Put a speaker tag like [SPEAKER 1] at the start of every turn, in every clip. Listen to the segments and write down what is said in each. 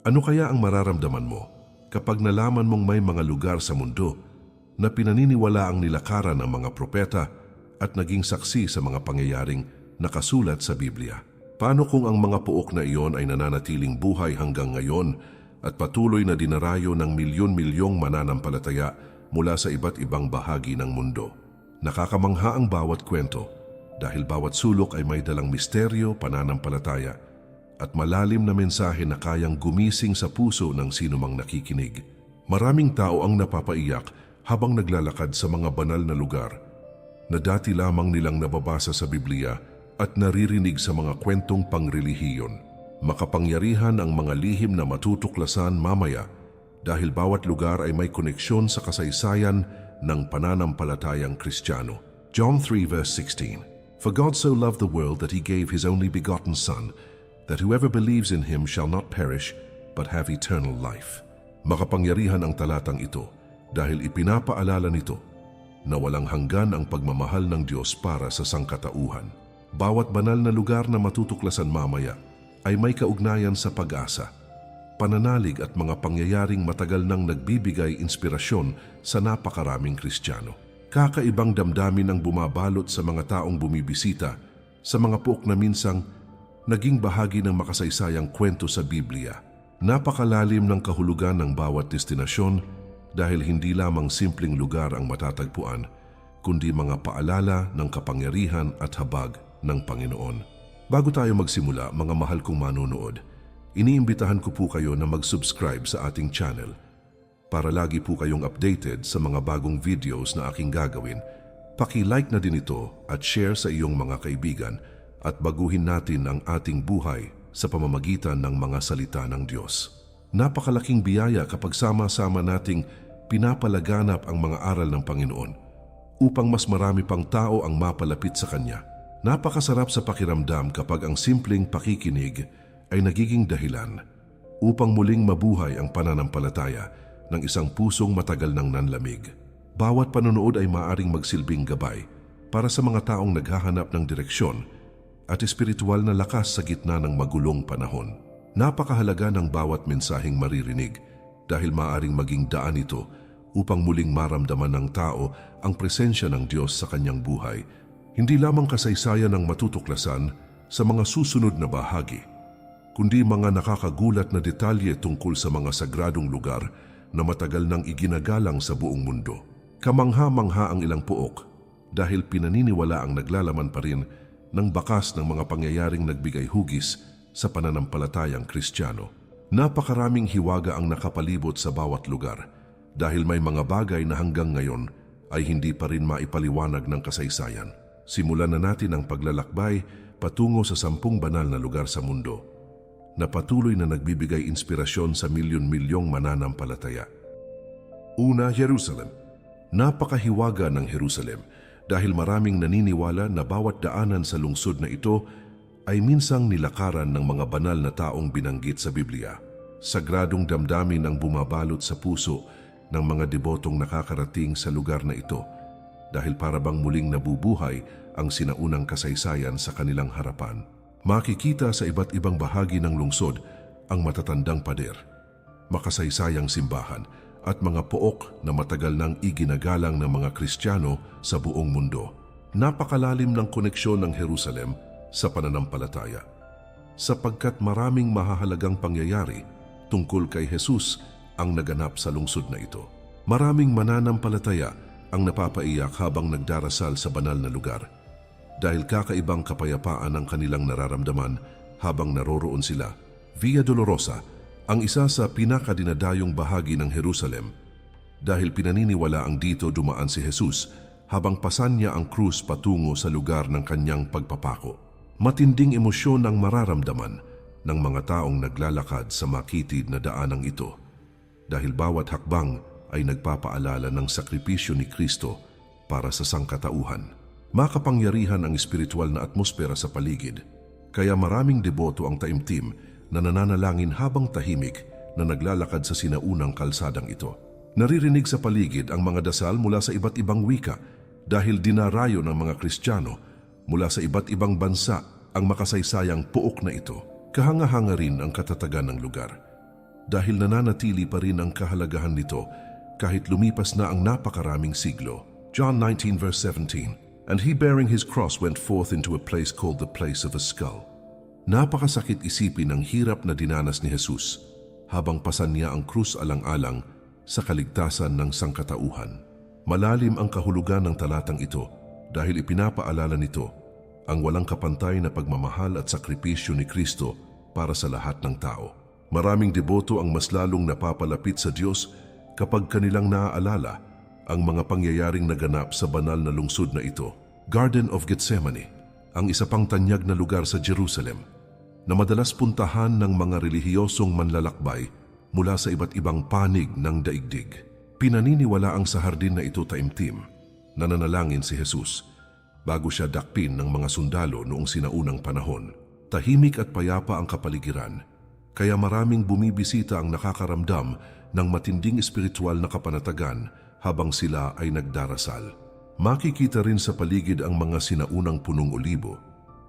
[SPEAKER 1] Ano kaya ang mararamdaman mo kapag nalaman mong may mga lugar sa mundo na pinaniniwala ang nilakaran ng mga propeta at naging saksi sa mga pangyayaring nakasulat sa Biblia? Paano kung ang mga puok na iyon ay nananatiling buhay hanggang ngayon at patuloy na dinarayo ng milyon-milyong mananampalataya mula sa iba't ibang bahagi ng mundo? Nakakamangha ang bawat kwento dahil bawat sulok ay may dalang misteryo, pananampalataya at malalim na mensahe na kayang gumising sa puso ng sinumang nakikinig. Maraming tao ang napapaiyak habang naglalakad sa mga banal na lugar na dati lamang nilang nababasa sa Biblia at naririnig sa mga kwentong pangrelihiyon. Makapangyarihan ang mga lihim na matutuklasan mamaya dahil bawat lugar ay may koneksyon sa kasaysayan ng pananampalatayang Kristiyano. John 3 verse 16. For God so loved the world that He gave His only begotten Son, that whoever believes in Him shall not perish but have eternal life. Makapangyarihan ang talatang ito dahil ipinapaalala nito na walang hanggan ang pagmamahal ng Diyos para sa sangkatauhan. Bawat banal na lugar na matutuklasan mamaya ay may kaugnayan sa pag-asa, pananalig at mga pangyayaring matagal nang nagbibigay inspirasyon sa napakaraming Kristiyano. Kakaibang damdamin ang bumabalot sa mga taong bumibisita sa mga puok na minsang naging bahagi ng makasaysayang kwento sa Biblia. Napakalalim ng kahulugan ng bawat destinasyon dahil hindi lamang simpleng lugar ang matatagpuan, kundi mga paalala ng kapangyarihan at habag ng Panginoon. Bago tayo magsimula, mga mahal kong manonood, iniimbitahan ko po kayo na mag-subscribe sa ating channel para lagi po kayong updated sa mga bagong videos na aking gagawin. Paki-like na din ito at share sa iyong mga kaibigan at baguhin natin ang ating buhay sa pamamagitan ng mga salita ng Diyos. Napakalaking biyaya kapag sama-sama nating pinapalaganap ang mga aral ng Panginoon upang mas marami pang tao ang mapalapit sa Kanya. Napakasarap sa pakiramdam kapag ang simpleng pakikinig ay nagiging dahilan upang muling mabuhay ang pananampalataya ng isang pusong matagal nang nanlamig. Bawat panonood ay maaring magsilbing gabay para sa mga taong naghahanap ng direksyon at espiritual na lakas sa gitna ng magulong panahon. Napakahalaga ng bawat mensaheng maririnig dahil maaring maging daan ito upang muling maramdaman ng tao ang presensya ng Diyos sa kanyang buhay. Hindi lamang kasaysayan ang matutuklasan sa mga susunod na bahagi, kundi mga nakakagulat na detalye tungkol sa mga sagradong lugar na matagal nang iginagalang sa buong mundo. Kamangha-mangha ang ilang puok dahil pinaniniwala ang naglalaman pa rin ng bakas ng mga pangyayaring nagbigay hugis sa pananampalatayang Kristiyano. Napakaraming hiwaga ang nakapalibot sa bawat lugar dahil may mga bagay na hanggang ngayon ay hindi pa rin maipaliwanag ng kasaysayan. Simulan na natin ang paglalakbay patungo sa 10 banal na lugar sa mundo na patuloy na nagbibigay inspirasyon sa milyon-milyong mananampalataya. Una, Jerusalem. Napakahiwaga ng Jerusalem dahil maraming naniniwala na bawat daanan sa lungsod na ito ay minsang nilakaran ng mga banal na taong binanggit sa Biblia. Sagradong damdamin ang bumabalot sa puso ng mga debotong nakakarating sa lugar na ito dahil parabang muling nabubuhay ang sinaunang kasaysayan sa kanilang harapan. Makikita sa iba't ibang bahagi ng lungsod ang matatandang pader, makasaysayang simbahan at mga pook na matagal nang iginagalang ng mga Kristiyano sa buong mundo. Napakalalim ng koneksyon ng Jerusalem sa pananampalataya, sapagkat maraming mahahalagang pangyayari tungkol kay Jesus ang naganap sa lungsod na ito. Maraming mananampalataya ang napapaiyak habang nagdarasal sa banal na lugar dahil kakaibang kapayapaan ang kanilang nararamdaman habang naroroon sila. Via Dolorosa ang isa sa pinakadinadayong bahagi ng Jerusalem dahil pinaniniwala ang dito dumaan si Jesus habang pasan niya ang krus patungo sa lugar ng kanyang pagpapako. Matinding emosyon ang mararamdaman ng mga taong naglalakad sa makitid na daanang ito dahil bawat hakbang ay nagpapaalala ng sakripisyo ni Kristo para sa sangkatauhan. Makapangyarihan ang espiritual na atmosfera sa paligid, kaya maraming deboto ang taimtim na nananalangin habang tahimik na naglalakad sa sinaunang kalsadang ito. Naririnig sa paligid ang mga dasal mula sa iba't ibang wika dahil dinarayo ng mga Kristiyano mula sa iba't ibang bansa ang makasaysayang puok na ito. Kahanga-hanga rin ang katatagan ng lugar dahil nananatili pa rin ang kahalagahan nito kahit lumipas na ang napakaraming siglo. John 19 verse 17, "And he bearing his cross went forth into a place called the place of a skull." Napakasakit isipin ang hirap na dinanas ni Jesus habang pasan niya ang krus alang-alang sa kaligtasan ng sangkatauhan. Malalim ang kahulugan ng talatang ito dahil ipinapaalala nito ang walang kapantay na pagmamahal at sakripisyo ni Kristo para sa lahat ng tao. Maraming deboto ang mas lalong napapalapit sa Diyos kapag kanilang naaalala ang mga pangyayaring naganap sa banal na lungsod na ito. Garden of Gethsemane, ang isa pang tanyag na lugar sa Jerusalem na madalas puntahan ng mga relihiyosong manlalakbay mula sa iba't ibang panig ng daigdig. Pinaniniwala ang sa hardin na ito taimtim, nananalangin si Jesus bago siya dakpin ng mga sundalo noong sinaunang panahon. Tahimik at payapa ang kapaligiran, kaya maraming bumibisita ang nakakaramdam ng matinding espiritual na kapanatagan habang sila ay nagdarasal. Makikita rin sa paligid ang mga sinaunang punong olibo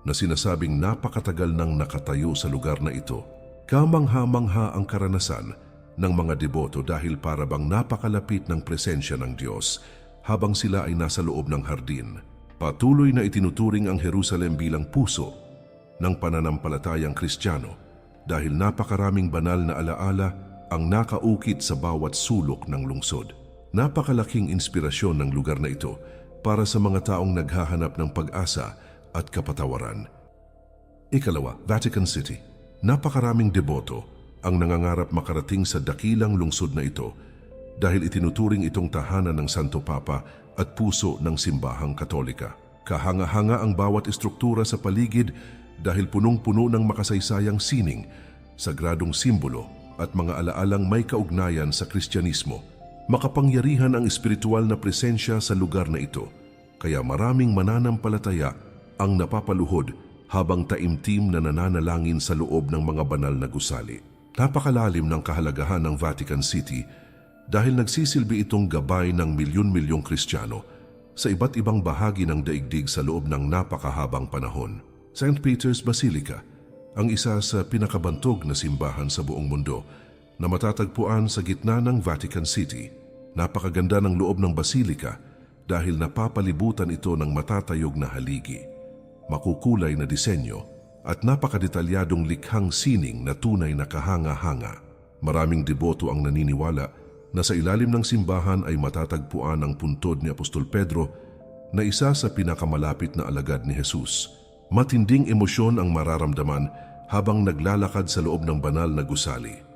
[SPEAKER 1] na sinasabing napakatagal nang nakatayo sa lugar na ito. Kamangha-mangha ang karanasan ng mga deboto dahil para bang napakalapit ng presensya ng Diyos habang sila ay nasa loob ng hardin. Patuloy na itinuturing ang Jerusalem bilang puso ng pananampalatayang Kristiyano dahil napakaraming banal na alaala ang nakaukit sa bawat sulok ng lungsod. Napakalaking inspirasyon ng lugar na ito para sa mga taong naghahanap ng pag-asa at kapatawaran. Ikalawa, Vatican City. Napakaraming deboto ang nangangarap makarating sa dakilang lungsod na ito dahil itinuturing itong tahanan ng Santo Papa at puso ng simbahang Katolika. Kahanga-hanga ang bawat estruktura sa paligid dahil punong-puno ng makasaysayang sining, sagradong simbolo at mga alaalang may kaugnayan sa Kristyanismo. Makapangyarihan ang espiritual na presensya sa lugar na ito, kaya maraming mananampalataya ang napapaluhod habang taimtim na nananalangin sa loob ng mga banal na gusali. Napakalalim ng kahalagahan ng Vatican City dahil nagsisilbi itong gabay ng milyon-milyong Kristiyano sa iba't ibang bahagi ng daigdig sa loob ng napakahabang panahon. St. Peter's Basilica, ang isa sa pinakabantog na simbahan sa buong mundo na matatagpuan sa gitna ng Vatican City. Napakaganda ng loob ng basilika dahil napapalibutan ito ng matatayog na haligi, makukulay na disenyo at napakadetalyadong likhang sining na tunay na kahanga-hanga. Maraming deboto ang naniniwala na sa ilalim ng simbahan ay matatagpuan ang puntod ni Apostol Pedro na isa sa pinakamalapit na alagad ni Jesus. Matinding emosyon ang mararamdaman habang naglalakad sa loob ng banal na gusali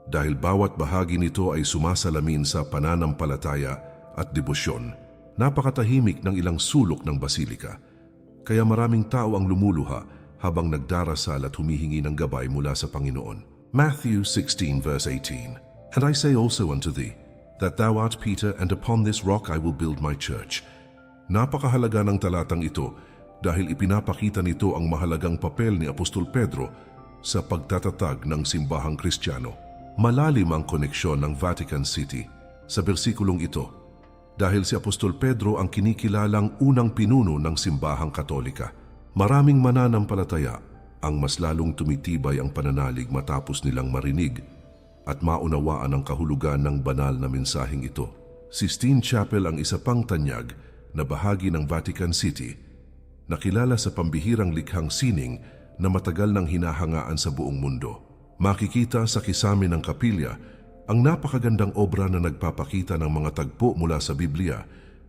[SPEAKER 1] dahil bawat bahagi nito ay sumasalamin sa pananampalataya at debosyon. Napakatahimik ng ilang sulok ng basilika, kaya maraming tao ang lumuluha habang nagdarasal at humihingi ng gabay mula sa Panginoon. Matthew 16 verse 18, "And I say also unto thee, that thou art Peter, and upon this rock I will build my church." Napakahalaga ng talatang ito dahil ipinapakita nito ang mahalagang papel ni Apostol Pedro sa pagtatatag ng simbahang Kristiyano. Malalim ang koneksyon ng Vatican City sa bersikulong ito dahil si Apostol Pedro ang kinikilalang unang pinuno ng simbahang Katolika. Maraming mananampalataya ang mas lalong tumitibay ang pananalig matapos nilang marinig at maunawaan ang kahulugan ng banal na mensaheng ito. Sistine Chapel ang isa pang tanyag na bahagi ng Vatican City na kilala sa pambihirang likhang sining na matagal nang hinahangaan sa buong mundo. Makikita sa kisame ng kapilya ang napakagandang obra na nagpapakita ng mga tagpo mula sa Biblia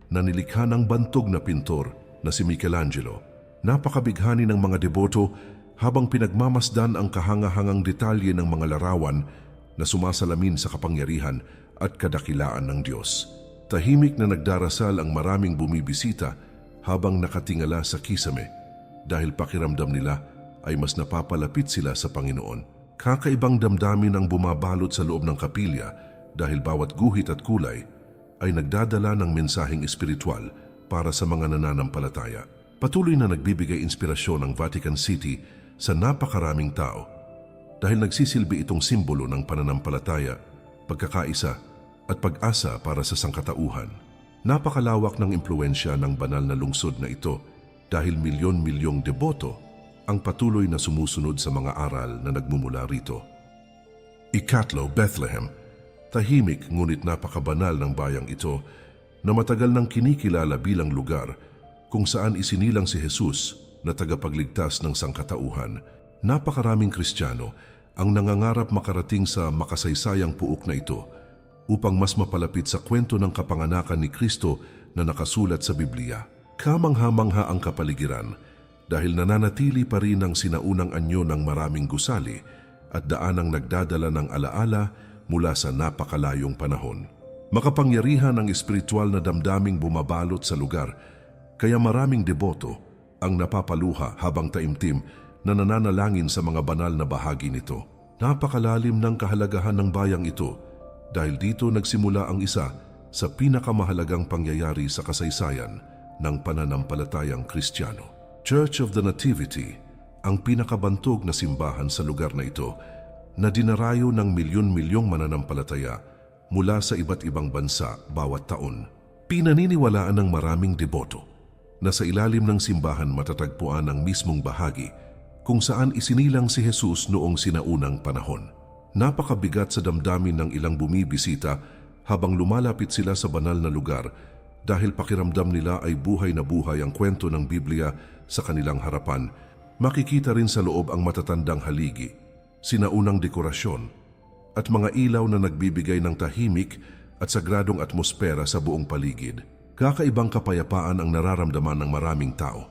[SPEAKER 1] na nilikha ng bantog na pintor na si Michelangelo. Napakabighani ng mga deboto habang pinagmamasdan ang kahangahangang detalye ng mga larawan na sumasalamin sa kapangyarihan at kadakilaan ng Diyos. Tahimik na nagdarasal ang maraming bumibisita habang nakatingala sa kisame dahil pakiramdam nila ay mas napapalapit sila sa Panginoon. Kakaibang damdamin ang bumabalot sa loob ng kapilya dahil bawat guhit at kulay ay nagdadala ng mensaheng espiritual para sa mga nananampalataya. Patuloy na nagbibigay inspirasyon ang Vatican City sa napakaraming tao dahil nagsisilbi itong simbolo ng pananampalataya, pagkakaisa at pag-asa para sa sangkatauhan. Napakalawak ng impluensya ng banal na lungsod na ito dahil milyon-milyong deboto ang patuloy na sumusunod sa mga aral na nagmumula rito. Ikatlo, Bethlehem. Tahimik ngunit napakabanal ng bayang ito na matagal nang kinikilala bilang lugar kung saan isinilang si Jesus na tagapagligtas ng sangkatauhan. Napakaraming Kristiyano ang nangangarap makarating sa makasaysayang puok na ito upang mas mapalapit sa kwento ng kapanganakan ni Kristo na nakasulat sa Biblia. Kamangha-mangha ang kapaligiran dahil nananatili pa rin ang sinaunang anyo ng maraming gusali at daanang nagdadala ng alaala mula sa napakalayong panahon. Makapangyarihan ang espiritual na damdaming bumabalot sa lugar, kaya maraming deboto ang napapaluha habang taimtim na nananalangin sa mga banal na bahagi nito. Napakalalim ng kahalagahan ng bayang ito dahil dito nagsimula ang isa sa pinakamahalagang pangyayari sa kasaysayan ng pananampalatayang Kristiyano. Church of the Nativity, ang pinakabantog na simbahan sa lugar na ito na dinarayo ng milyon-milyong mananampalataya mula sa iba't ibang bansa bawat taon. Pinaniniwalaan ng maraming deboto na sa ilalim ng simbahan matatagpuan ang mismong bahagi kung saan isinilang si Jesus noong sinaunang panahon. Napakabigat sa damdamin ng ilang bumibisita habang lumalapit sila sa banal na lugar dahil pakiramdam nila ay buhay na buhay ang kwento ng Biblia sa kanilang harapan. Makikita rin sa loob ang matatandang haligi, sinaunang dekorasyon, at mga ilaw na nagbibigay ng tahimik at sagradong atmosfera sa buong paligid. Kakaibang kapayapaan ang nararamdaman ng maraming tao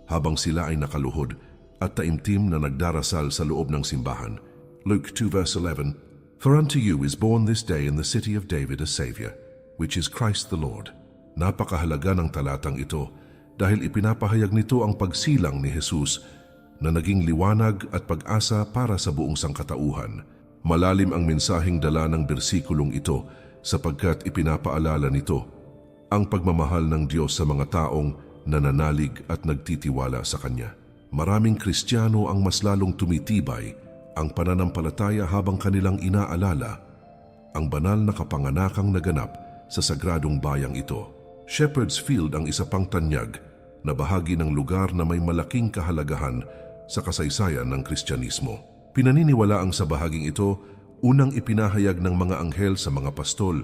[SPEAKER 1] habang sila ay nakaluhod at taimtim na nagdarasal sa loob ng simbahan. Luke 2 verse 11, "For unto you is born this day in the city of David a Savior, which is Christ the Lord." Napakahalaga ng talatang ito dahil ipinapahayag nito ang pagsilang ni Jesus na naging liwanag at pag-asa para sa buong sangkatauhan. Malalim ang mensaheng dala ng bersikulong ito sapagkat ipinapaalala nito ang pagmamahal ng Diyos sa mga taong nananalig at nagtitiwala sa Kanya. Maraming Kristiyano ang mas lalong tumitibay ang pananampalataya habang kanilang inaalala ang banal na kapanganakang naganap sa sagradong bayang ito. Shepherd's Field ang isa pang tanyag na bahagi ng lugar na may malaking kahalagahan sa kasaysayan ng Kristyanismo. Pinaniniwalaang sa bahaging ito, unang ipinahayag ng mga anghel sa mga pastol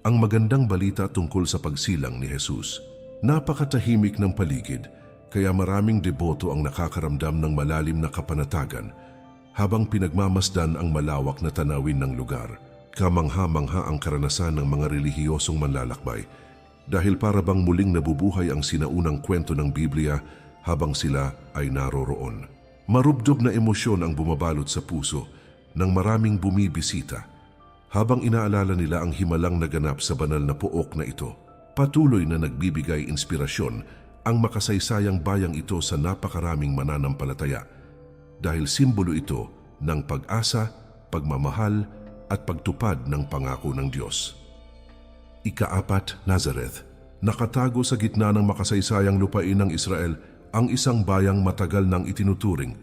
[SPEAKER 1] ang magandang balita tungkol sa pagsilang ni Jesus. Napakatahimik ng paligid, kaya maraming deboto ang nakakaramdam ng malalim na kapanatagan habang pinagmamasdan ang malawak na tanawin ng lugar. Kamangha-mangha ang karanasan ng mga relihiyosong manlalakbay dahil para bang muling nabubuhay ang sinaunang kwento ng Biblia habang sila ay naroroon. Marubdob na emosyon ang bumabalot sa puso ng maraming bumibisita habang inaalala nila ang himalang naganap sa banal na pook na ito. Patuloy na nagbibigay inspirasyon ang makasaysayang bayang ito sa napakaraming mananampalataya dahil simbolo ito ng pag-asa, pagmamahal at pagtupad ng pangako ng Diyos. Ika-4, Nazareth. Nakatago sa gitna ng makasaysayang lupain ng Israel ang isang bayang matagal nang itinuturing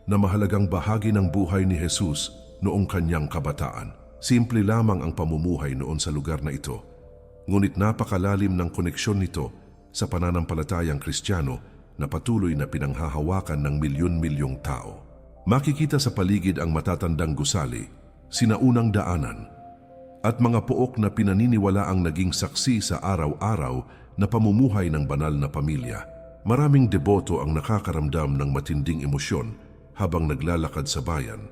[SPEAKER 1] na mahalagang bahagi ng buhay ni Jesus noong kanyang kabataan. Simple lamang ang pamumuhay noon sa lugar na ito, ngunit napakalalim ng koneksyon nito sa pananampalatayang Kristiyano na patuloy na pinanghahawakan ng milyon-milyong tao. Makikita sa paligid ang matatandang gusali, sinaunang daanan, at mga pook na pinaniniwala ang naging saksi sa araw-araw na pamumuhay ng banal na pamilya. Maraming deboto ang nakakaramdam ng matinding emosyon habang naglalakad sa bayan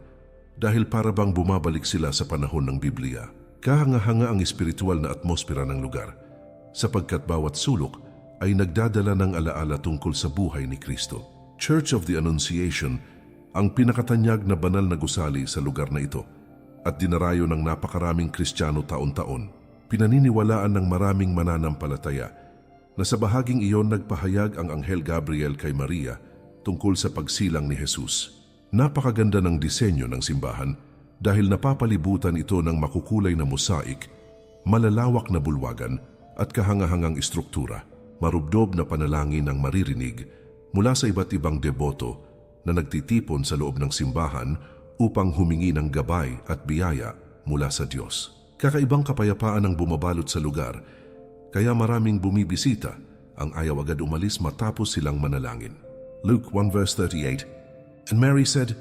[SPEAKER 1] dahil para bang bumabalik sila sa panahon ng Biblia. Kahanga-hanga ang espiritual na atmosfera ng lugar sapagkat bawat sulok ay nagdadala ng alaala tungkol sa buhay ni Kristo. Church of the Annunciation ang pinakatanyag na banal na gusali sa lugar na ito at dinarayo ng napakaraming Kristiyano taon-taon. Pinaniniwalaan ng maraming mananampalataya na sa bahaging iyon nagpahayag ang Anghel Gabriel kay Maria tungkol sa pagsilang ni Jesus. Napakaganda ng disenyo ng simbahan dahil napapalibutan ito ng makukulay na mosaik, malalawak na bulwagan at kahangahangang istruktura. Marubdob na panalangin ang maririnig mula sa iba't ibang deboto na nagtitipon sa loob ng simbahan upang humingi ng gabay at biyaya mula sa Diyos. Kakaibang kapayapaan ang bumabalot sa lugar, kaya maraming bumibisita ang ayaw agad umalis matapos silang manalangin. Luke 1 verse 38, "And Mary said,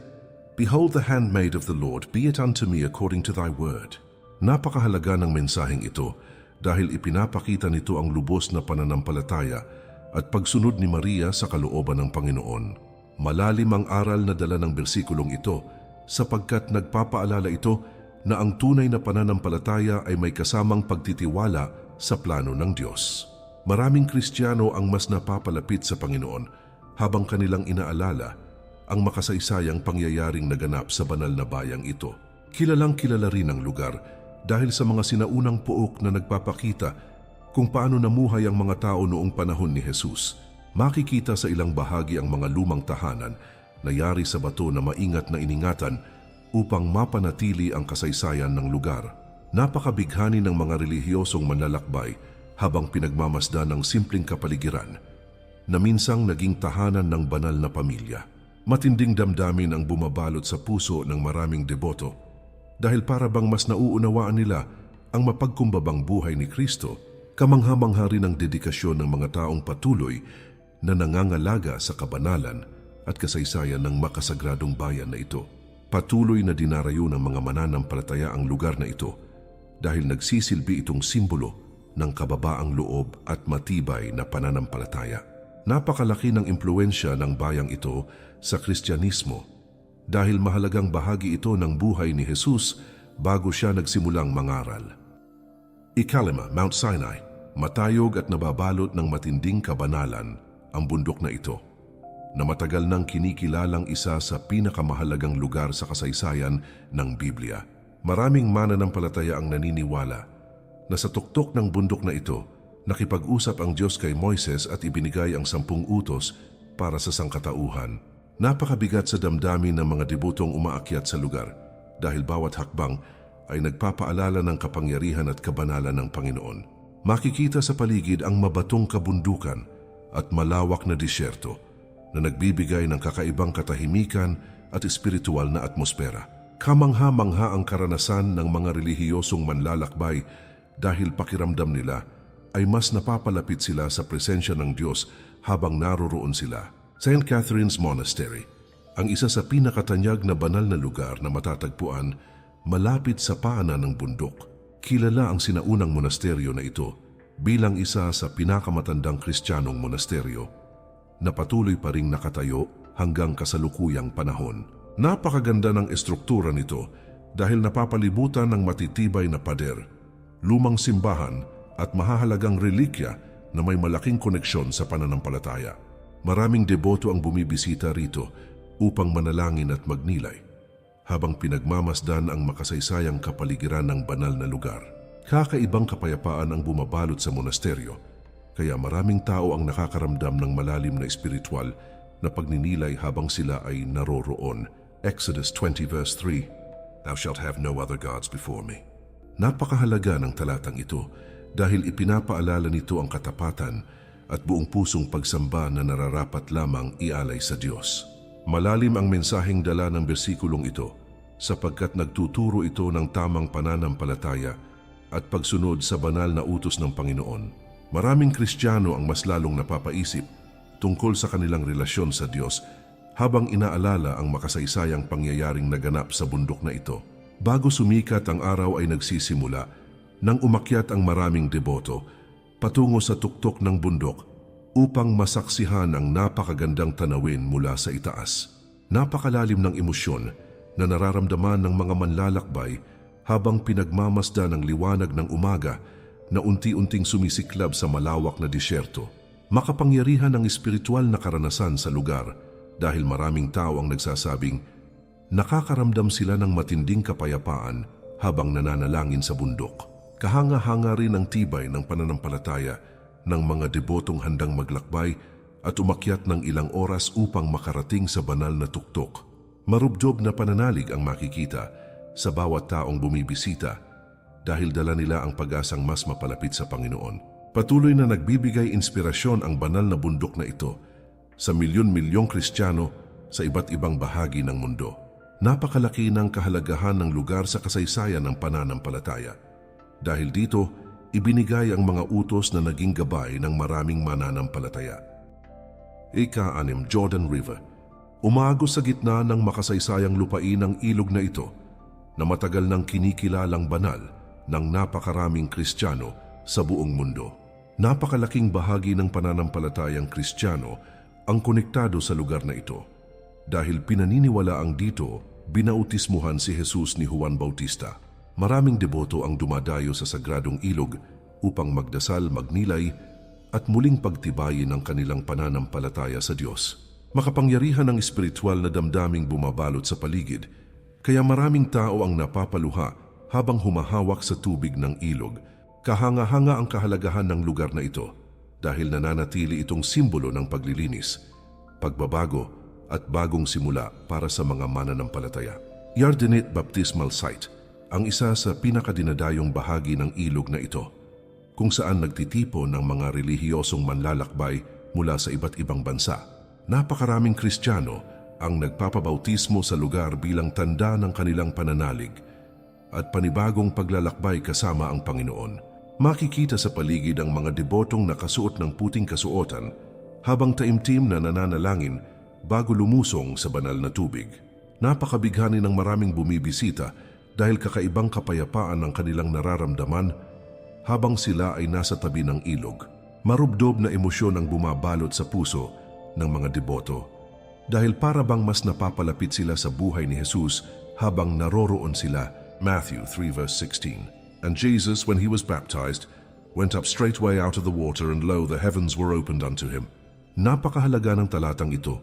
[SPEAKER 1] Behold the handmaid of the Lord, be it unto me according to thy word. Napakahalaga ng mensaheng ito dahil ipinapakita nito ang lubos na pananampalataya at pagsunod ni Maria sa kalooban ng Panginoon. Malalim ang aral na dala ng bersikulong ito sapagkat nagpapaalala ito na ang tunay na pananampalataya ay may kasamang pagtitiwala sa plano ng Diyos. Maraming Kristiyano ang mas napapalapit sa Panginoon habang kanilang inaalala ang makasaysayang pangyayaring naganap sa banal na bayang ito. Kilalang kilala rin ang lugar dahil sa mga sinaunang puok na nagpapakita kung paano namuhay ang mga tao noong panahon ni Jesus. Makikita sa ilang bahagi ang mga lumang tahanan na yari sa bato na maingat na iningatan upang mapanatili ang kasaysayan ng lugar. Napakabighani ng mga relihiyosong manlalakbay habang pinagmamasdan ng simpleng kapaligiran na minsang naging tahanan ng banal na pamilya. Matinding damdamin ang bumabalot sa puso ng maraming deboto dahil para bang mas nauunawaan nila ang mapagkumbabang buhay ni Kristo. Kamangha-mangha rin ang dedikasyon ng mga taong patuloy na nangangalaga sa kabanalan at kasaysayan ng makasagradong bayan na ito. Patuloy na dinarayo ng mga mananampalataya ang lugar na ito dahil nagsisilbi itong simbolo ng kababaang loob at matibay na pananampalataya. Napakalaki ng impluensya ng bayang ito sa Kristyanismo dahil mahalagang bahagi ito ng buhay ni Jesus bago siya nagsimulang mangaral. Ikalima, Mount Sinai. Matayog at nababalot ng matinding kabanalan ang bundok na ito, na matagal nang kinikilalang isa sa pinakamahalagang lugar sa kasaysayan ng Biblia. Maraming mananampalataya ang naniniwala na sa tuktok ng bundok na ito, nakipag-usap ang Diyos kay Moises at ibinigay ang 10 utos para sa sangkatauhan. Napakabigat sa damdamin ng mga debutong umaakyat sa lugar dahil bawat hakbang ay nagpapaalala ng kapangyarihan at kabanalan ng Panginoon. Makikita sa paligid ang mabatong kabundukan at malawak na disyerto na nagbibigay ng kakaibang katahimikan at espiritual na atmosfera. Kamangha-mangha ang karanasan ng mga relihiyosong manlalakbay dahil pakiramdam nila ay mas napapalapit sila sa presensya ng Diyos habang naroroon sila. St. Catherine's Monastery, ang isa sa pinakatanyag na banal na lugar na matatagpuan malapit sa paanan ng bundok. Kilala ang sinaunang monasteryo na ito bilang isa sa pinakamatandang Kristiyanong monasteryo na patuloy pa ring nakatayo hanggang kasalukuyang panahon. Napakaganda ng estruktura nito dahil napapalibutan ng matitibay na pader, lumang simbahan at mahahalagang relikya na may malaking koneksyon sa pananampalataya. Maraming deboto ang bumibisita rito upang manalangin at magnilay habang pinagmamasdan ang makasaysayang kapaligiran ng banal na lugar. Kakaibang kapayapaan ang bumabalot sa monasteryo, kaya maraming tao ang nakakaramdam ng malalim na espiritual na pagninilay habang sila ay naroroon. Exodus 20 verse 3, Thou shalt have no other gods before me. Napakahalaga ng talatang ito dahil ipinapaalala nito ang katapatan at buong pusong pagsamba na nararapat lamang ialay sa Diyos. Malalim ang mensaheng dala ng bersikulong ito sapagkat nagtuturo ito ng tamang pananampalataya at pagsunod sa banal na utos ng Panginoon. Maraming Kristiyano ang mas lalong napapaisip tungkol sa kanilang relasyon sa Diyos habang inaalala ang makasaysayang pangyayaring naganap sa bundok na ito. Bago sumikat ang araw ay nagsisimula nang umakyat ang maraming deboto patungo sa tuktok ng bundok upang masaksihan ang napakagandang tanawin mula sa itaas. Napakalalim ng emosyon na nararamdaman ng mga manlalakbay habang pinagmamasdan ng liwanag ng umaga na unti-unting sumisiklab sa malawak na disyerto. Makapangyarihan ang espiritual na karanasan sa lugar dahil maraming tao ang nagsasabing nakakaramdam sila ng matinding kapayapaan habang nananalangin sa bundok. Kahanga-hanga rin ang tibay ng pananampalataya ng mga debotong handang maglakbay at umakyat ng ilang oras upang makarating sa banal na tuktok. Marubdob na pananalig ang makikita sa bawat taong bumibisita dahil dala nila ang pag-asang mas mapalapit sa Panginoon. Patuloy na nagbibigay inspirasyon ang banal na bundok na ito sa milyon-milyong Kristiyano sa iba't ibang bahagi ng mundo. Napakalaki ng kahalagahan ng lugar sa kasaysayan ng pananampalataya. Dahil dito, ibinigay ang mga utos na naging gabay ng maraming mananampalataya. Ika-6, Jordan River. Umagos sa gitna ng makasaysayang lupain ang ilog na ito na matagal nang kinikilalang banal ng napakaraming Kristiyano sa buong mundo. Napakalaking bahagi ng pananampalatayang Kristiyano ang konektado sa lugar na ito. Dahil pinaniniwalaang dito, binautismuhan si Jesus ni Juan Bautista. Maraming deboto ang dumadayo sa sagradong ilog upang magdasal, magnilay at muling pagtibayin ang kanilang pananampalataya sa Diyos. Makapangyarihan ang espiritual na damdaming bumabalot sa paligid, kaya maraming tao ang napapaluha habang humahawak sa tubig ng ilog. Kahanga-hanga ang kahalagahan ng lugar na ito dahil nananatili itong simbolo ng paglilinis, pagbabago at bagong simula para sa mga mananampalataya. Yardenit Baptismal Site ang isa sa pinakadinadayong bahagi ng ilog na ito, kung saan nagtitipon ng mga relihiyosong manlalakbay mula sa iba't ibang bansa. Napakaraming Kristiyano ang nagpapabautismo sa lugar bilang tanda ng kanilang pananalig at panibagong paglalakbay kasama ang Panginoon. Makikita sa paligid ang mga debotong nakasuot ng puting kasuotan habang taimtim na nananalangin bago lumusong sa banal na tubig. Napakabighani ng maraming bumibisita dahil kakaibang kapayapaan ang kanilang nararamdaman habang sila ay nasa tabi ng ilog. Marubdob na emosyon ang bumabalot sa puso ng mga deboto dahil para bang mas napapalapit sila sa buhay ni Jesus habang naroroon sila. Matthew 3 verse 16. And Jesus, when he was baptized, went up straightway out of the water, and lo, the heavens were opened unto him. Napakahalaga ng talatang ito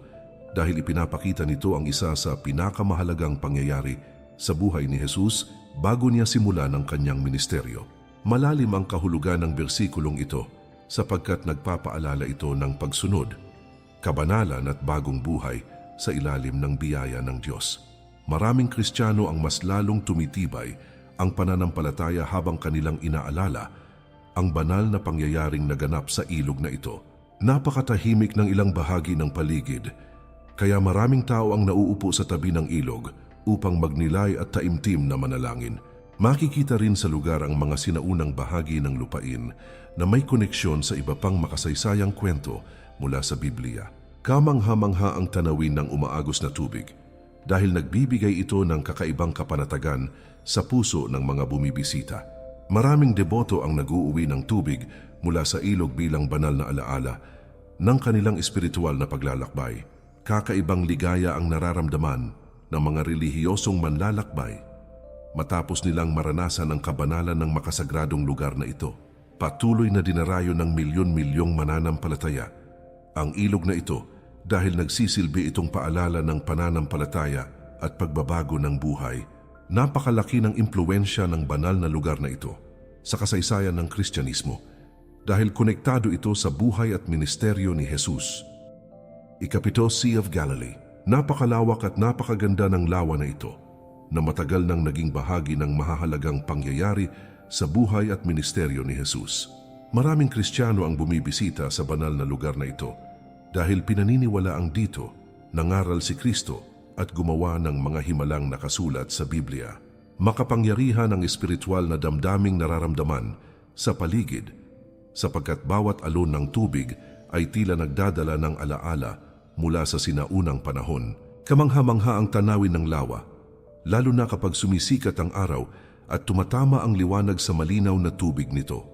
[SPEAKER 1] dahil ipinapakita nito ang isa sa pinakamahalagang pangyayari sa buhay ni Jesus bago niya simulan ang kanyang ministeryo. Malalim ang kahulugan ng bersikulong ito sapagkat nagpapaalala ito ng pagsunod, kabanalan at bagong buhay sa ilalim ng biyaya ng Diyos. Maraming Kristiyano ang mas lalong tumitibay ang pananampalataya habang kanilang inaalala ang banal na pangyayaring naganap sa ilog na ito. Napakatahimik ng ilang bahagi ng paligid, kaya maraming tao ang nauupo sa tabi ng ilog upang magnilay at taimtim na manalangin. Makikita rin sa lugar ang mga sinaunang bahagi ng lupain na may koneksyon sa iba pang makasaysayang kwento mula sa Biblia. Kamangha-mangha ang tanawin ng umaagos na tubig dahil nagbibigay ito ng kakaibang kapanatagan sa puso ng mga bumibisita. Maraming deboto ang nag-uuwi ng tubig mula sa ilog bilang banal na alaala ng kanilang espiritual na paglalakbay. Kakaibang ligaya ang nararamdaman ng mga relihiyosong manlalakbay matapos nilang maranasan ang kabanalan ng makasagradong lugar na ito. Patuloy na dinarayo ng milyon-milyong mananampalataya ang ilog na ito dahil nagsisilbi itong paalala ng pananampalataya at pagbabago ng buhay. Napakalaki ng impluwensya ng banal na lugar na ito sa kasaysayan ng Kristyanismo dahil konektado ito sa buhay at ministeryo ni Jesus. Ikapito, Sea of Galilee. Napakalawak at napakaganda ng lawa na ito na matagal nang naging bahagi ng mahahalagang pangyayari sa buhay at ministeryo ni Jesus. Maraming Kristiyano ang bumibisita sa banal na lugar na ito dahil pinaniniwalaang dito nangaral si Kristo at gumawa ng mga himalang nakasulat sa Biblia. Makapangyarihan ang espiritual na damdaming nararamdaman sa paligid sapagkat bawat alon ng tubig ay tila nagdadala ng alaala mula sa sinaunang panahon. Kamangha-mangha ang tanawin ng lawa, lalo na kapag sumisikat ang araw at tumatama ang liwanag sa malinaw na tubig nito.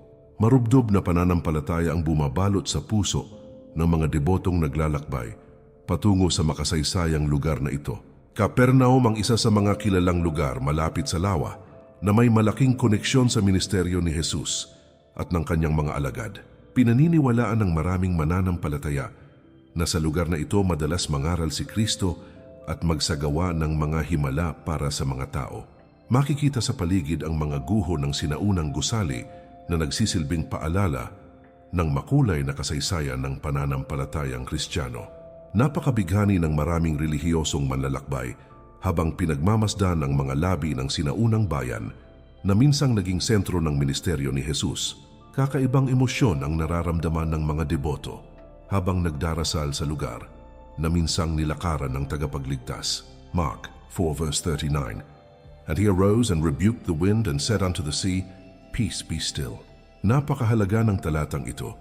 [SPEAKER 1] Marubdob na pananampalataya ang bumabalot sa puso ng mga debotong naglalakbay patungo sa makasaysayang lugar na ito. Capernaum ang isa sa mga kilalang lugar malapit sa lawa na may malaking koneksyon sa ministeryo ni Jesus at ng kanyang mga alagad. Pinaniniwalaan ng maraming mananampalataya na sa lugar na ito madalas mangaral si Kristo at magsagawa ng mga himala para sa mga tao. Makikita sa paligid ang mga guho ng sinaunang gusali na nagsisilbing paalala ng makulay na kasaysayan ng pananampalatayang Kristiyano. Napakabighani ng maraming relihiyosong manlalakbay habang pinagmamasdan ang mga labi ng sinaunang bayan na minsang naging sentro ng ministeryo ni Jesus. Kakaibang emosyon ang nararamdaman ng mga deboto habang nagdarasal sa lugar na minsang nilakaran ng tagapagligtas. Mark 4 verse 39. And he arose and rebuked the wind and said unto the sea, Peace, be still. Napakahalaga ng talatang ito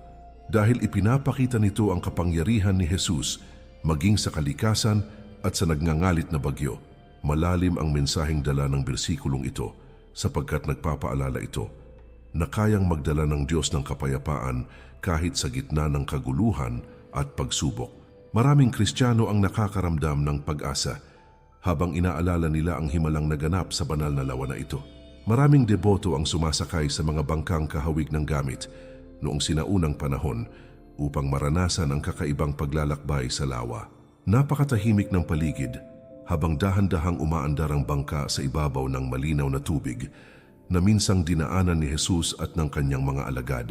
[SPEAKER 1] dahil ipinapakita nito ang kapangyarihan ni Jesus maging sa kalikasan At sa nagngangalit na bagyo, malalim ang mensaheng dala ng bersikulong ito sapagkat nagpapaalala ito na kayang magdala ng Diyos ng kapayapaan kahit sa gitna ng kaguluhan at pagsubok. Maraming Kristiyano ang nakakaramdam ng pag-asa habang inaalala nila ang himalang naganap sa banal na lawa na ito. Maraming deboto ang sumasakay sa mga bangkang kahawig ng gamit noong sinaunang panahon upang maranasan ang kakaibang paglalakbay sa lawa. Napakatahimik ng paligid habang dahan-dahang umaandar ang bangka sa ibabaw ng malinaw na tubig na minsang dinaanan ni Jesus at ng kanyang mga alagad.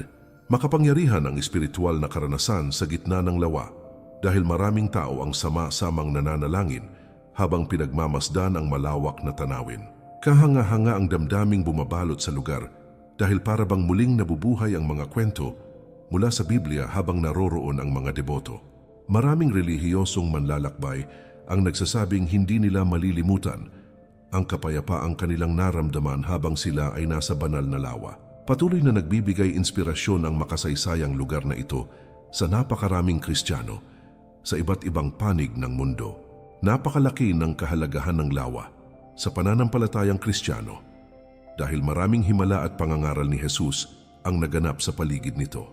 [SPEAKER 1] Makapangyarihan ang espiritual na karanasan sa gitna ng lawa dahil maraming tao ang sama-samang nananalangin habang pinagmamasdan ang malawak na tanawin. Kahanga-hanga ang damdaming bumabalot sa lugar dahil para bang muling nabubuhay ang mga kwento mula sa Biblia habang naroroon ang mga deboto. Maraming relihiyosong manlalakbay ang nagsasabing hindi nila malilimutan ang kapayapaang kanilang naramdaman habang sila ay nasa banal na lawa. Patuloy na nagbibigay inspirasyon ang makasaysayang lugar na ito sa napakaraming Kristiyano sa iba't ibang panig ng mundo. Napakalaki ng kahalagahan ng lawa sa pananampalatayang Kristiyano dahil maraming himala at pangangaral ni Jesus ang naganap sa paligid nito.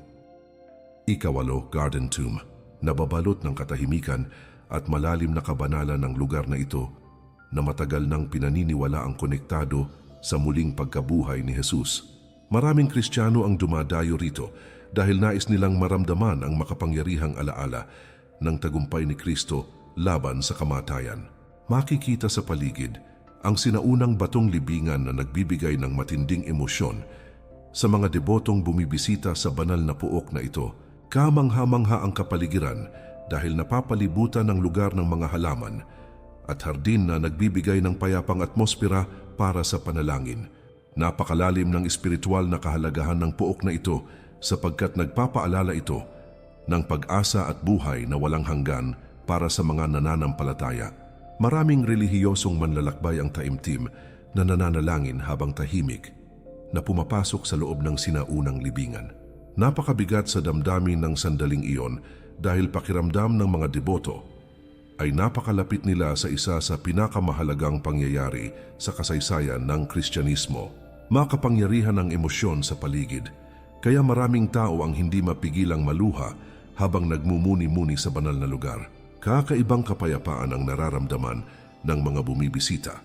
[SPEAKER 1] Ikawalo, Garden Tomb. Nababalot ng katahimikan at malalim na kabanalan ng lugar na ito na matagal nang pinaniniwala ang konektado sa muling pagkabuhay ni Jesus. Maraming Kristiyano ang dumadayo rito dahil nais nilang maramdaman ang makapangyarihang alaala ng tagumpay ni Kristo laban sa kamatayan. Makikita sa paligid ang sinaunang batong libingan na nagbibigay ng matinding emosyon sa mga debotong bumibisita sa banal na puok na ito. Kamangha-mangha ang kapaligiran dahil napapalibutan ng lugar ng mga halaman at hardin na nagbibigay ng payapang atmosfera para sa panalangin. Napakalalim ng espiritual na kahalagahan ng puok na ito sapagkat nagpapaalala ito ng pag-asa at buhay na walang hanggan para sa mga nananampalataya. Maraming relihiyosong manlalakbay ang taimtim na nananalangin habang tahimik na pumapasok sa loob ng sinaunang libingan. Napakabigat sa damdamin ng sandaling iyon dahil pakiramdam ng mga deboto ay napakalapit nila sa isa sa pinakamahalagang pangyayari sa kasaysayan ng Kristyanismo. Makapangyarihan ang emosyon sa paligid, kaya maraming tao ang hindi mapigilang maluha habang nagmumuni-muni sa banal na lugar. Kakaibang kapayapaan ang nararamdaman ng mga bumibisita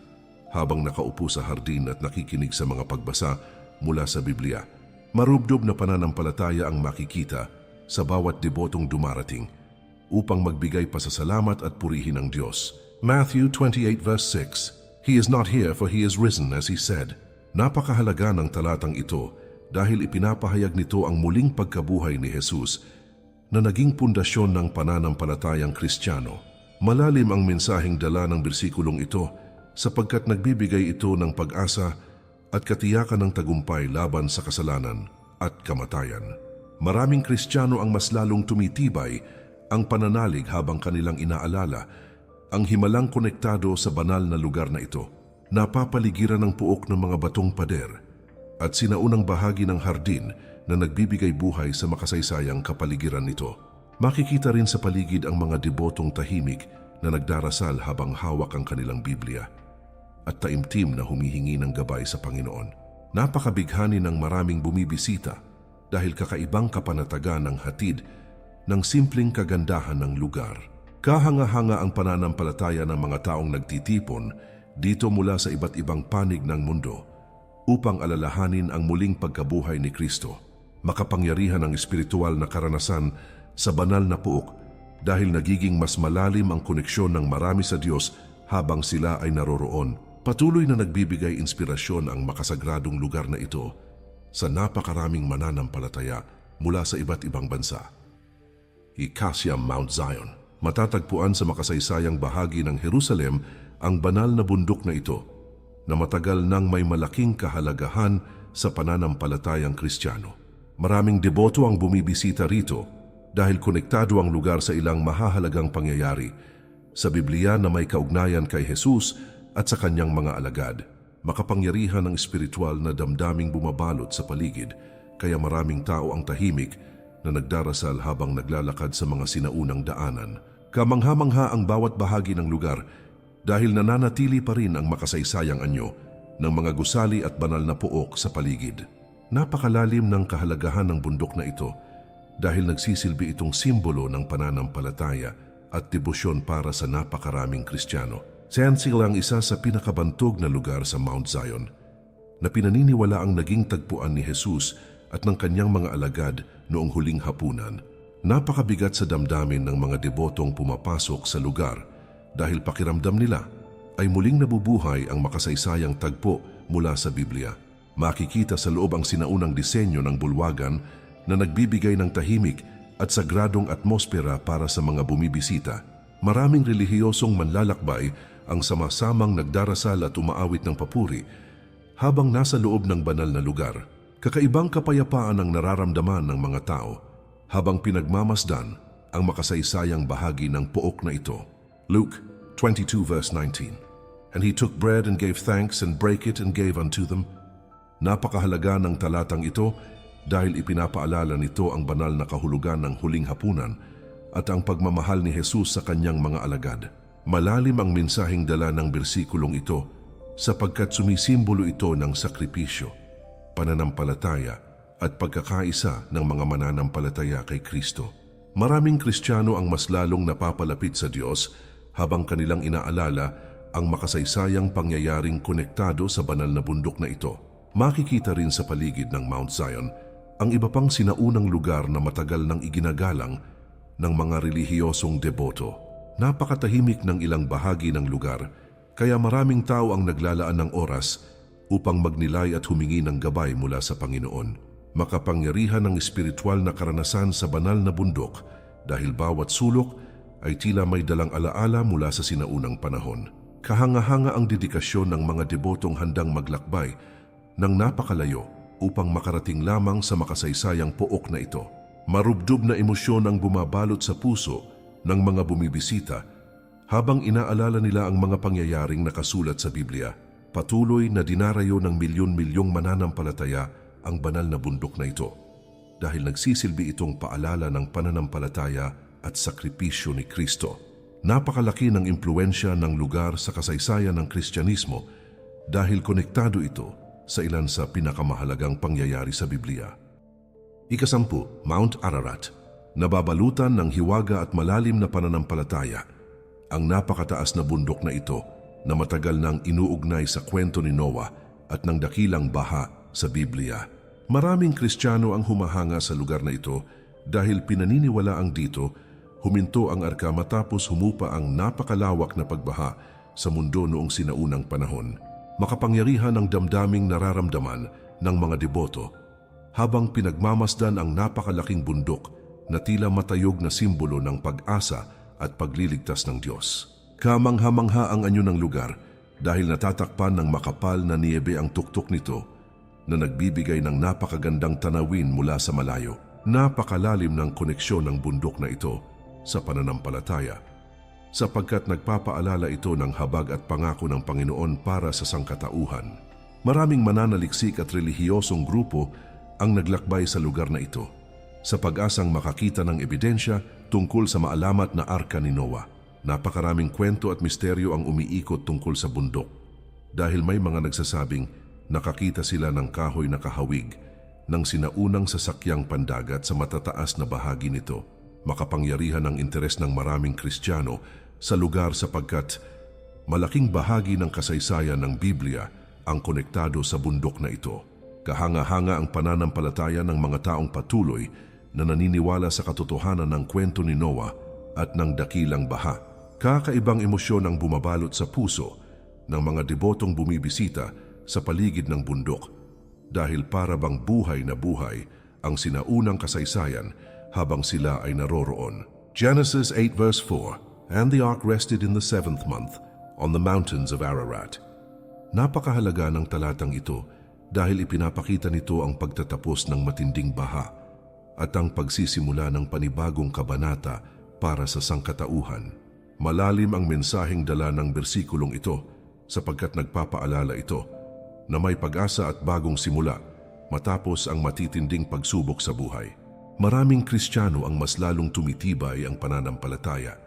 [SPEAKER 1] habang nakaupo sa hardin at nakikinig sa mga pagbasa mula sa Biblia. Marubdob na pananampalataya ang makikita sa bawat debotong dumarating upang magbigay pasasalamat at purihin ang Diyos. Matthew 28 verse 6, He is not here for He is risen as He said. Napakahalaga ng talatang ito dahil ipinapahayag nito ang muling pagkabuhay ni Jesus na naging pundasyon ng pananampalatayang Kristiyano. Malalim ang mensaheng dala ng bersikulong ito sapagkat nagbibigay ito ng pag-asa at katiyakan ng tagumpay laban sa kasalanan at kamatayan. Maraming Kristiyano ang mas lalong tumitibay ang pananalig habang kanilang inaalala ang himalang konektado sa banal na lugar na ito. Napapaligiran ng puok ng mga batong pader at sinaunang bahagi ng hardin na nagbibigay buhay sa makasaysayang kapaligiran nito. Makikita rin sa paligid ang mga debotong tahimik na nagdarasal habang hawak ang kanilang Biblia at taimtim na humihingi ng gabay sa Panginoon. Napakabighani ng maraming bumibisita dahil kakaibang kapanatagan ng hatid ng simpleng kagandahan ng lugar. Kahanga-hanga ang pananampalataya ng mga taong nagtitipon dito mula sa iba't ibang panig ng mundo upang alalahanin ang muling pagkabuhay ni Kristo. Makapangyarihan ang espiritual na karanasan sa banal na puok dahil nagiging mas malalim ang koneksyon ng marami sa Diyos habang sila ay naroroon. Patuloy na nagbibigay inspirasyon ang makasagradong lugar na ito sa napakaraming mananampalataya mula sa iba't ibang bansa. Ikasya Mount Zion. Matatagpuan sa makasaysayang bahagi ng Jerusalem ang banal na bundok na ito na matagal nang may malaking kahalagahan sa pananampalatayang Kristiyano. Maraming deboto ang bumibisita rito dahil konektado ang lugar sa ilang mahahalagang pangyayari sa Biblia na may kaugnayan kay Jesus at sa kanyang mga alagad. Makapangyarihan ang espiritual na damdaming bumabalot sa paligid, kaya maraming tao ang tahimik na nagdarasal habang naglalakad sa mga sinaunang daanan. Kamangha-mangha ang bawat bahagi ng lugar dahil nananatili pa rin ang makasaysayang anyo ng mga gusali at banal na puok sa paligid. Napakalalim ng kahalagahan ng bundok na ito dahil nagsisilbi itong simbolo ng pananampalataya at debosyon para sa napakaraming Kristiyano. San Sigal ang isa sa pinakabantog na lugar sa Mount Zion na pinaniniwala ang naging tagpuan ni Jesus at ng kanyang mga alagad noong huling hapunan. Napakabigat sa damdamin ng mga debotong pumapasok sa lugar dahil pakiramdam nila ay muling nabubuhay ang makasaysayang tagpo mula sa Biblia. Makikita sa loob ang sinaunang disenyo ng bulwagan na nagbibigay ng tahimik at sagradong atmosfera para sa mga bumibisita. Maraming relihiyosong manlalakbay ang sama-samang nagdarasal at umaawit ng papuri habang nasa loob ng banal na lugar. Kakaibang kapayapaan ang nararamdaman ng mga tao habang pinagmamasdan ang makasaysayang bahagi ng pook na ito. Luke 22 verse 19. And he took bread and gave thanks and brake it and gave unto them. Napakahalaga ng talatang ito dahil ipinapaalala nito ang banal na kahulugan ng huling hapunan at ang pagmamahal ni Jesus sa kanyang mga alagad. Malalim ang mensaheng dala ng bersikulong ito sapagkat sumisimbolo ito ng sakripisyo, pananampalataya at pagkakaisa ng mga mananampalataya kay Kristo. Maraming Kristiyano ang mas lalong napapalapit sa Diyos habang kanilang inaalala ang makasaysayang pangyayaring konektado sa banal na bundok na ito. Makikita rin sa paligid ng Mount Zion ang iba pang sinaunang lugar na matagal nang iginagalang ng mga relihiyosong deboto. Napakatahimik ng ilang bahagi ng lugar, kaya maraming tao ang naglalaan ng oras upang magnilay at humingi ng gabay mula sa Panginoon. Makapangyarihan ng espiritual na karanasan sa banal na bundok dahil bawat sulok ay tila may dalang alaala mula sa sinaunang panahon. Kahanga-hanga ang dedikasyon ng mga debotong handang maglakbay ng napakalayo upang makarating lamang sa makasaysayang pook na ito. Marubdob na emosyon ang bumabalot sa puso ng mga bumibisita habang inaalala nila ang mga pangyayaring nakasulat sa Biblia. Patuloy na dinarayo ng milyon-milyong mananampalataya ang banal na bundok na ito dahil nagsisilbi itong paalala ng pananampalataya at sakripisyo ni Kristo. Napakalaki ng impluensya ng lugar sa kasaysayan ng Kristyanismo dahil konektado ito sa ilan sa pinakamahalagang pangyayari sa Biblia. Ika-10, Mount Ararat. Nababalutan ng hiwaga at malalim na pananampalataya ang napakataas na bundok na ito na matagal nang inuugnay sa kwento ni Noah at ng dakilang baha sa Biblia. Maraming Kristiyano ang humahanga sa lugar na ito dahil pinaniniwalaang dito huminto ang arka matapos humupa ang napakalawak na pagbaha sa mundo noong sinaunang panahon. Makapangyarihan ang damdaming nararamdaman ng mga deboto habang pinagmamasdan ang napakalaking bundok na tila matayog na simbolo ng pag-asa at pagliligtas ng Diyos. Kamangha-mangha ang anyo ng lugar dahil natatakpan ng makapal na niyebe ang tuktok nito na nagbibigay ng napakagandang tanawin mula sa malayo. Napakalalim ng koneksyon ng bundok na ito sa pananampalataya sapagkat nagpapaalala ito ng habag at pangako ng Panginoon para sa sangkatauhan. Maraming mananaliksik at relihiyosong grupo ang naglakbay sa lugar na ito sa pag-asang makakita ng ebidensya tungkol sa maalamat na arka ni Noah. Napakaraming kwento at misteryo ang umiikot tungkol sa bundok dahil may mga nagsasabing nakakita sila ng kahoy na kahawig ng sinaunang sasakyang pandagat sa matataas na bahagi nito. Makapangyarihan ang interes ng maraming Kristiyano sa lugar sapagkat malaking bahagi ng kasaysayan ng Biblia ang konektado sa bundok na ito. Kahanga-hanga ang pananampalataya ng mga taong patuloy na naniniwala sa katotohanan ng kwento ni Noah at ng dakilang baha. Kakaibang emosyon ang bumabalot sa puso ng mga debotong bumibisita sa paligid ng bundok dahil para bang buhay na buhay ang sinaunang kasaysayan habang sila ay naroroon. Genesis 8 verse 4, And the ark rested in the 7th month on the mountains of Ararat. Napakahalaga ng talatang ito dahil ipinapakita nito ang pagtatapos ng matinding baha at ang pagsisimula ng panibagong kabanata para sa sangkatauhan. Malalim ang mensaheng dala ng bersikulong ito sapagkat nagpapaalala ito na may pag-asa at bagong simula matapos ang matitinding pagsubok sa buhay. Maraming Kristiyano ang mas lalong tumitibay ang pananampalataya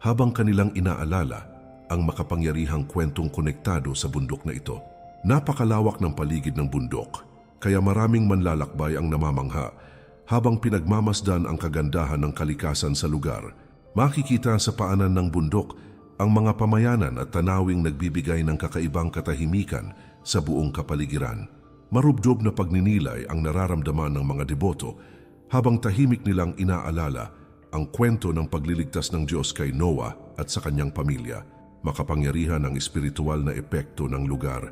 [SPEAKER 1] habang kanilang inaalala ang makapangyarihang kwentong konektado sa bundok na ito. Napakalawak ng paligid ng bundok, kaya maraming manlalakbay ang namamangha habang pinagmamasdan ang kagandahan ng kalikasan sa lugar. Makikita sa paanan ng bundok ang mga pamayanan at tanawing nagbibigay ng kakaibang katahimikan sa buong kapaligiran. Marubdob na pagninilay ang nararamdaman ng mga deboto habang tahimik nilang inaalala ang kwento ng pagliligtas ng Diyos kay Noah at sa kanyang pamilya. Makapangyarihan ang espiritual na epekto ng lugar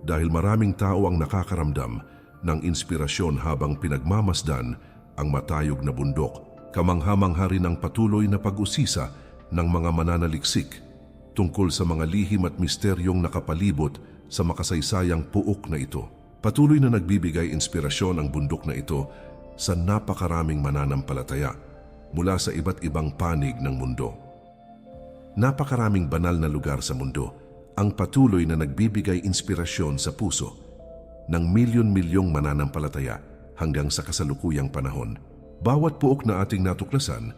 [SPEAKER 1] dahil maraming tao ang nakakaramdam ng inspirasyon habang pinagmamasdan ang matayog na bundok. Kamangha-mangha rin ang patuloy na pag-usisa ng mga mananaliksik tungkol sa mga lihim at misteryong nakapalibot sa makasaysayang puok na ito. Patuloy na nagbibigay inspirasyon ang bundok na ito sa napakaraming mananampalataya mula sa iba't ibang panig ng mundo. Napakaraming banal na lugar sa mundo ang patuloy na nagbibigay inspirasyon sa puso ng milyon-milyong mananampalataya hanggang sa kasalukuyang panahon. Bawat puok na ating natuklasan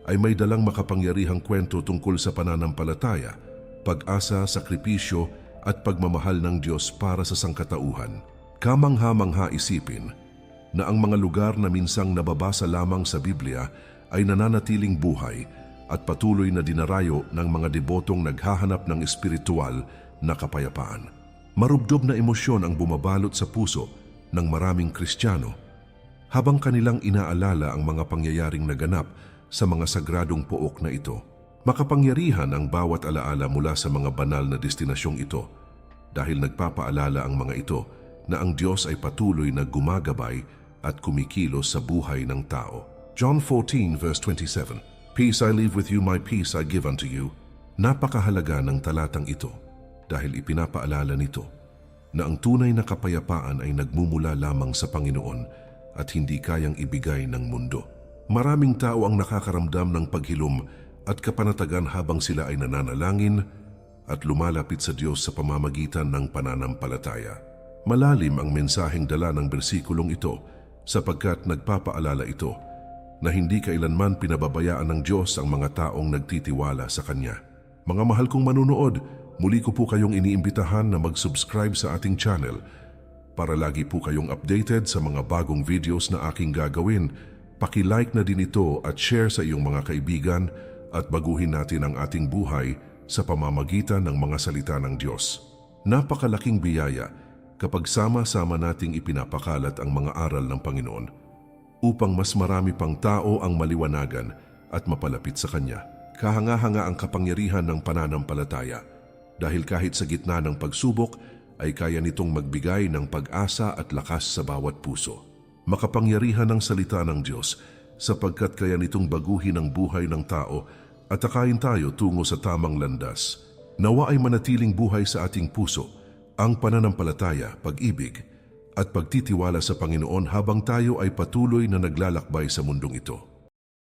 [SPEAKER 1] ay may dalang makapangyarihang kwento tungkol sa pananampalataya, pag-asa, sakripisyo at pagmamahal ng Diyos para sa sangkatauhan. Kamangha-mangha isipin na ang mga lugar na minsang nababasa lamang sa Biblia ay nananatiling buhay at patuloy na dinarayo ng mga debotong naghahanap ng espiritual na kapayapaan. Marubdob na emosyon ang bumabalot sa puso ng maraming Kristiyano habang kanilang inaalala ang mga pangyayaring naganap sa mga sagradong pook na ito. Makapangyarihan ang bawat alaala mula sa mga banal na destinasyong ito dahil nagpapaalala ang mga ito na ang Diyos ay patuloy na gumagabay at kumikilos sa buhay ng tao. John 14 verse 27, Peace I leave with you, my peace I give unto you. Napakahalaga ng talatang ito dahil ipinapaalala nito na ang tunay na kapayapaan ay nagmumula lamang sa Panginoon at hindi kayang ibigay ng mundo. Maraming tao ang nakakaramdam ng paghilom at kapanatagan habang sila ay nananalangin at lumalapit sa Diyos sa pamamagitan ng pananampalataya. Malalim ang mensaheng dala ng bersikulong ito sapagkat nagpapaalala ito na hindi kailanman pinababayaan ng Diyos ang mga taong nagtitiwala sa Kanya. Mga mahal kong manunood, muli ko po kayong iniimbitahan na mag-subscribe sa ating channel para lagi po kayong updated sa mga bagong videos na aking gagawin. Paki-like na din ito at share sa iyong mga kaibigan at baguhin natin ang ating buhay sa pamamagitan ng mga salita ng Diyos. Napakalaking biyaya kapag sama-sama nating ipinapakalat ang mga aral ng Panginoon upang mas marami pang tao ang maliwanagan at mapalapit sa Kanya. Kahanga-hanga ang kapangyarihan ng pananampalataya dahil kahit sa gitna ng pagsubok ay kaya nitong magbigay ng pag-asa at lakas sa bawat puso. Makapangyarihan ang salita ng Diyos sapagkat kaya nitong baguhin ang buhay ng tao at takayin tayo tungo sa tamang landas. Nawa ay manatiling buhay sa ating puso ang pananampalataya, pag-ibig at pagtitiwala sa Panginoon habang tayo ay patuloy na naglalakbay sa mundong ito.